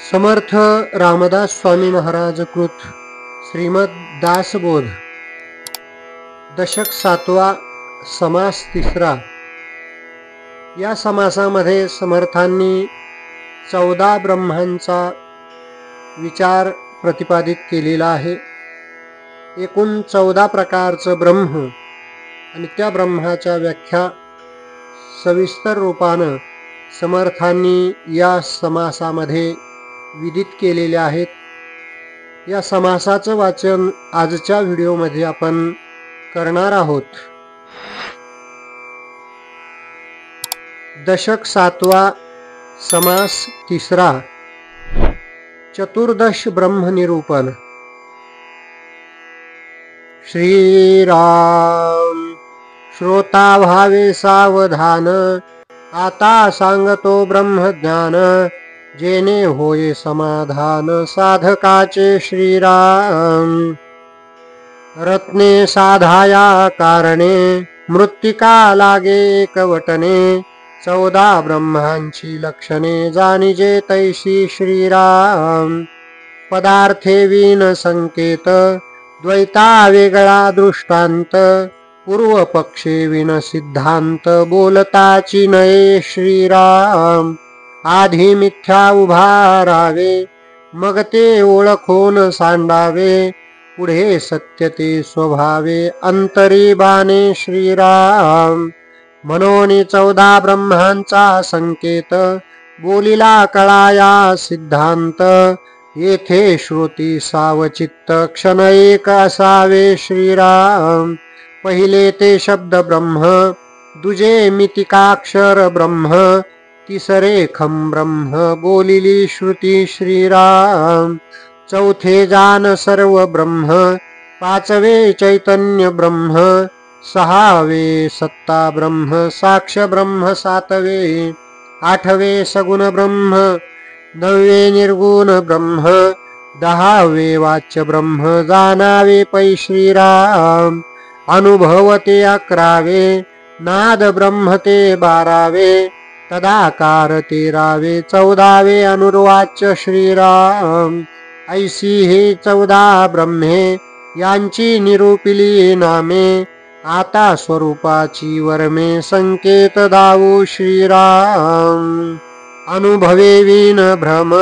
समर्थ रामदास स्वामी महाराज कृत श्रीमद दासबोध दशक 7वा समास 3. या समासामध्ये समर्थांनी 14 ब्रह्मांचा विचार प्रतिपादित केलेला आहे. एकूण 14 प्रकारचं ब्रह्म आणि त्या ब्रह्माच्या व्याख्या सविस्तर रूपानं समर्थांनी या समासामध्ये विदित केलेले आहेत. या समासाचं वाचन आजच्या व्हिडिओमध्ये आपण करणार आहोत. दशक 7वा समास 3. चतुर्दश ब्रह्मनिरूपण. श्रीराम श्रोता भावे सावधान, आता सांगतो ब्रह्मज्ञान, जेने होय समाधान साधकाचे. श्रीराम रत्ने साधाया कारणे, मृत्तिका लागे एकवटने, 14 ब्रह्मांची लक्षणे जाणिजे तैशी. श्रीराम पदार्थे विन संकेत, द्वैता वेगळा दृष्टांत, पूर्व पक्षे विन सिद्धांत, बोलताची नये. श्रीराम आधी मिथ्या उभारावे, मग ते ओळखून सांडावे, पुढे सत्य ते स्वभावे, अंतरी बाणे. श्रीराम म्हणून 14 ब्रह्मांचा संकेत, बोलिला कळाया सिद्धांत, येथे श्रुती सावचित्त, क्षण एक असावे. श्रीराम पहिले ते शब्द ब्रह्म, दुजे मितिकाक्षर ब्रह्म, तिसरे खम ब्रह्म, बोलिली श्रुती. श्रीराम चौथे जान सर्व ब्रह्म, पाचवे चैतन्य ब्रह्म, सहावे सत्ता ब्रह्म, साक्ष ब्रह्म, सातवे आठवे सगुण ब्रह्म, नववे निर्गुण ब्रह्म, 10वे वाच्य ब्रह्म, जाणावे पै. श्रीराम अनुभवते 11वे, नाद ब्रह्म ते 12वे, तदाकार 13वे, 14वे अनुर्वाच्य. श्रीराम ऐसी हे 14 ब्रह्मे, यांची निरूपिली नामे, आता स्वरूपाची वर्मे, संकेत दावू. श्रीराम अनुभवे विन भ्रम,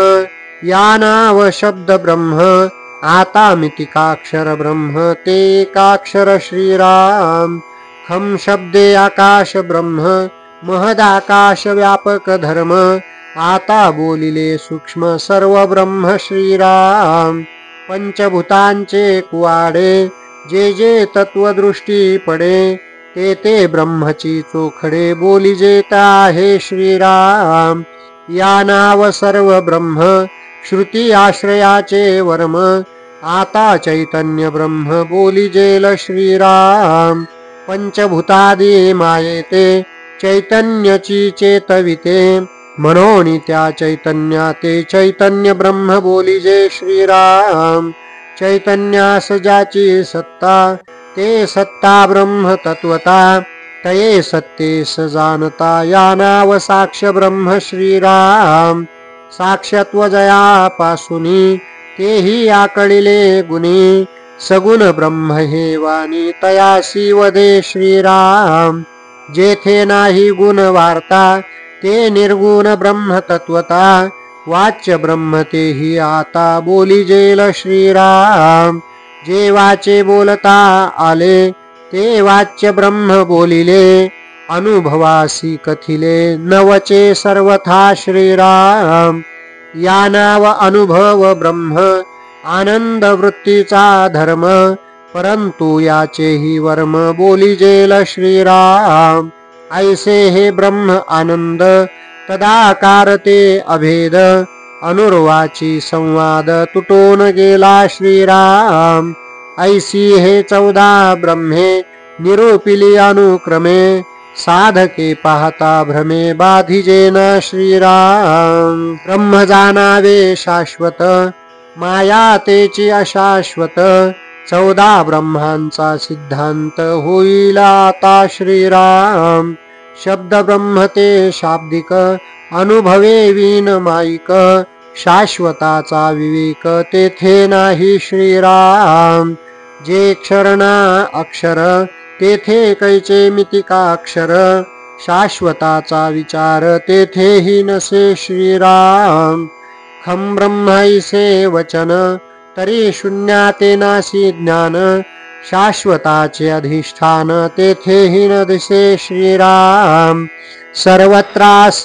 या नाव शब्द ब्रह्म, आता मितिकाक्षर ब्रह्म, ते एकाक्षर. श्रीराम खम शब्दे आकाश ब्रह्म, महदाकाश व्यापक धर्म, आता बोलिले सूक्ष्म सर्व ब्रह्म. श्रीराम पंचभूतांचे कुवाडे, जे जे तत्वदृष्टी पडे, ते ते ब्रह्मची चोखडे, बोलिजेत आहे. श्रीराम या नाव सर्व ब्रह्म, श्रुती आश्रयाचे वर्म, आता चैतन्य ब्रह्म, बोलिजेल. श्रीराम पंचभूतादी मायेते, चैतन्यची चेतविते, म्हणून त्या चैतन्याते चैतन्य ब्रह्म, बोलिजे. श्रीराम चैतन्यास ज्याची सत्ता, ते सत्ता ब्रह्म तत्वता, तये सत्तेस जाणता, या नाव साक्ष ब्रह्म. श्रीराम साक्षत्व जयापासुनी, तेही आकळिले गुणी, सगुण ब्रह्म हे वाणी, तयासी वदे. श्रीराम जेथे नाही गुण वार्ता, ते निर्गुण ब्रह्म तत्वता, वाच्य ब्रह्म तेही आता, बोलिजेल. श्रीराम जे वाचे बोलता आले, ते वाच्य ब्रह्म बोलिले, अनुभवासी कथिले, नवचे सर्वथा. श्रीराम या नाव अनुभव ब्रह्म, आनंद वृत्तीचा धर्म, परंतु याचेही वर्म, बोलिजेल. श्रीराम ऐसे हे ब्रह्म आनंद, तदाकार ते अभेद, अनुर्वाची संवाद, तुटून गेला. श्रीराम ऐसी हे 14 ब्रह्मे, निरूपिली अनुक्रमे, साधके पाहता भ्रमे, बाधिजेन. श्रीराम ब्रह्म जाणावे शाश्वत, माया तेची अशाश्वत, 14 ब्रह्मांचा सिद्धांत होईल आता. श्रीराम शब्द ब्रह्म ते शाब्दिक, अनुभवे विन माईक, शाश्वताचा विवेक तेथे नाही श्रीराम. जे क्षरणा अक्षर तेथे कैचे मितिका अक्षर, शाश्वताचा विचार तेथेही नसे श्रीराम. खं ब्रह्मैसे वचन तरी शून्याते नासी ज्ञान, शाश्वताचे अधिष्ठान तेथेही न दिसे श्रीराम. सर्वत्रास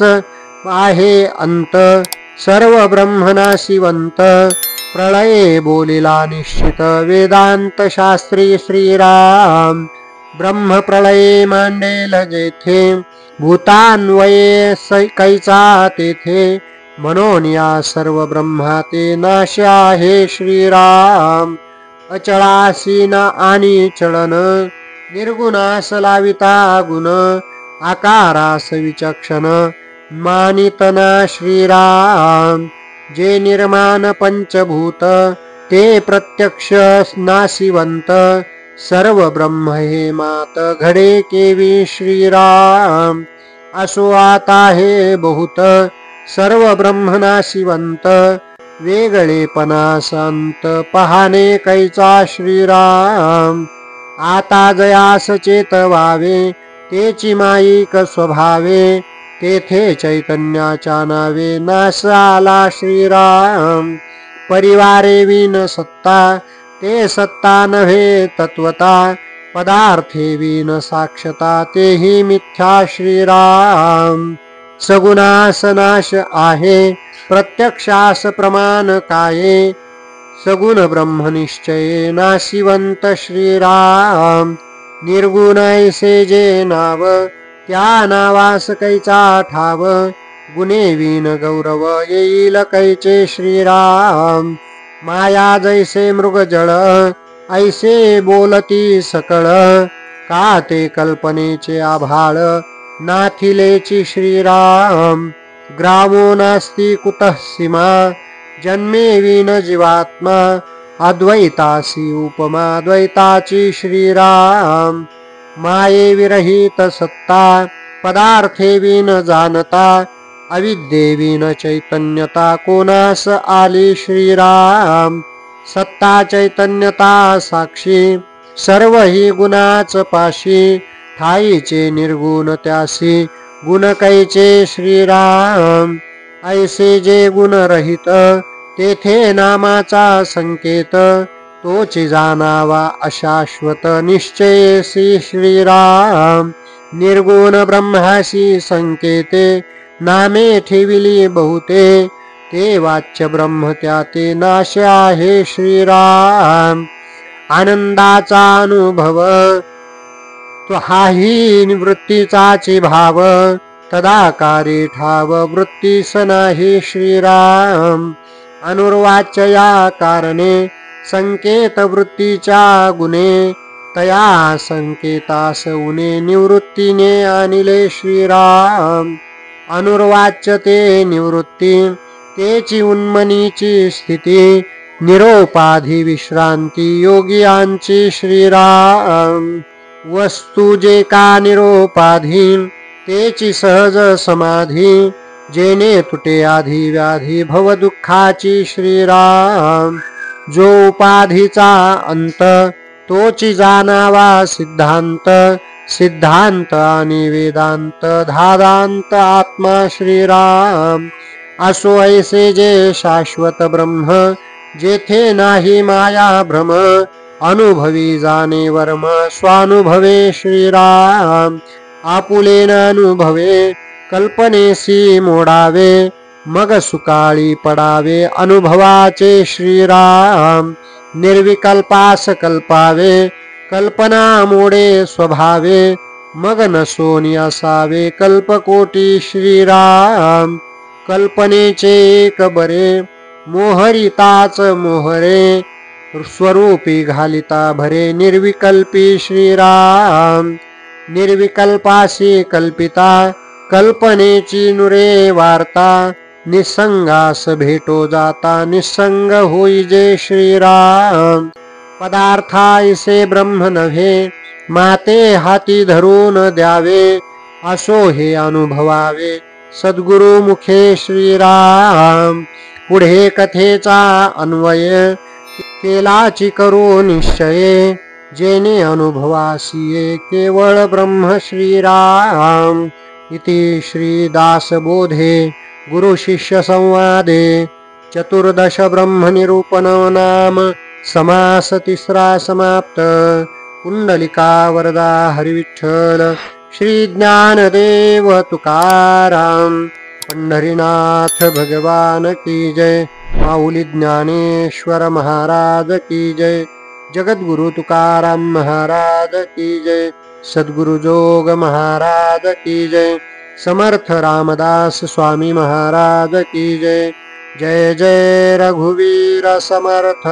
आहे अंत सर्व ब्रह्मनाशिवंत, प्रलये बोलिला निश्चित वेदांत शास्त्री श्रीराम. ब्रह्म प्रलये मांडेल जेथे, भूतान्वये कैचा तेथे, म्हणून या सर्व ब्रह्मा ते नाश आहे श्रीराम. अचळासी ना आणि चलन, निर्गुणास लाविता गुण, आकारास विचक्षण मानितना श्रीराम. जे निर्माण पंचभूत ते प्रत्यक्ष नाशिवंत, सर्व ब्रह्म हे मात घडे केवी श्रीराम. असो आता हे बहुत सर्व ब्रह्मनाशिवंत, वेगळेपणा संत पहाणे कैचा श्रीराम. आता जयास चेतवावे तेची माईक स्वभावे, तेथे चैतन्याच्या नावे नाश आला श्रीराम. परिवारे विन सत्ता ते सत्ता नव्हे तत्वता, पदार्थे विन साक्षता तेही मिथ्या श्रीराम. सगुणास नाश आहे प्रत्यक्षास प्रमाण काये, सगुण ब्रह्मनिश्चये नाशिवंत श्रीराम. निर्गुण ऐसे जे नाव त्या नावास कैचा ठाव, गुणे विन गौरव येईल कैचे श्रीराम. माया जैसे मृगजळ ऐसे बोलती सकळ, का ते कल्पनेचे आभाळ नाथिलेची श्रीराम. ग्रामो नास्ति कुतः सीमा जन्मे विन जीवात्मा, अद्वैतासी उपमा द्वैताची श्रीराम. माये विरहित सत्ता पदार्थे विन जानता, अविद्ये विन चैतन्यता कोणास आली श्रीराम. सत्ता चैतन्यता साक्षी सर्व ही गुणाच पाशी, ठाईचे निर्गुण त्यासी गुण कैचे श्रीराम. ऐसे जे गुण रहित तेथे नामाचा संकेत, तोची जाणावा अशाश्वत निश्चयेसी श्रीराम. निर्गुण ब्रह्माशी संकेते नामे ठेविली बहुते, ते वाच्य ब्रह्म त्याते नाश आहे श्रीराम. आनंदाचा अनुभव तो हाही निवृत्तीचाची भाव, तदाकारी ठाव वृत्तीस नाही श्रीराम. अनुर्वाच्य या कारणे संकेत वृत्तीच्या गुणे, तया संकेतास उने निवृत्तीने आणिले श्रीराम. अनुर्वाच्य ते निवृत्ती तेची उन्मनीची स्थिती, निरोपाधी विश्रांती योगियांची श्रीराम. वस्तू जे का निरोपाधी तेची सहज समाधी, जेने तुटे आधी व्याधी भव दुःखाची श्रीराम. जो उपाधीचा अंत तोची जाणावा सिद्धांत, सिद्धांत आणि वेदांत धादांत आत्मा श्रीराम. असो ऐसे जे शाश्वत ब्रह्म जेथे नाही माया भ्रम, अनुभवी जाणे वर्म स्वानुभवे श्रीराम. आपुलेन अनुभवे कल्पनेसी मोडावे, मग सुकाळी पडावे अनुभवाचे श्रीराम. निर्विकल्पास कल्पावे कल्पना मोडे स्वभावे, मग नसोनी असावे कल्पकोटी श्रीराम. कल्पनेचे एक बरे मोहरिताच मोहरे, स्वरूपी घालिता भरे निर्विकल्पी श्रीराम. निर्विकल्पासी कल्पिता कल्पनेची नुरे वार्ता, निसंगास भेटो जाता निसंग होई जे श्रीराम. पदार्थाईसे ब्रह्म नव्हे माते हाती धरून द्यावे, असो हे अनुभवावे सद्गुरु मुखे श्रीराम. पुढे कथेचा अन्वय केलाची करू निश्चये जेने अनुभवासिये केवळ ब्रह्म श्रीराम इति श्रीदासबोधे गुरु शिष्य संवादे चतुर्दश ब्रह्मनिरूपण नाम समास तिसरा समाप्त. कुंडलिका वरदा हरिविठ्ठल श्री ज्ञानदेव तुकाराम पंढरीनाथ भगवान की जय. माऊली ज्ञानेश्वर महाराज की जय. जगद्गुरु तुकाराम महाराज की जय. सद्गुरु जोग महाराज की जय. समर्थ रामदास स्वामी महाराज की जय. जय जय रघुवीर समर्थ.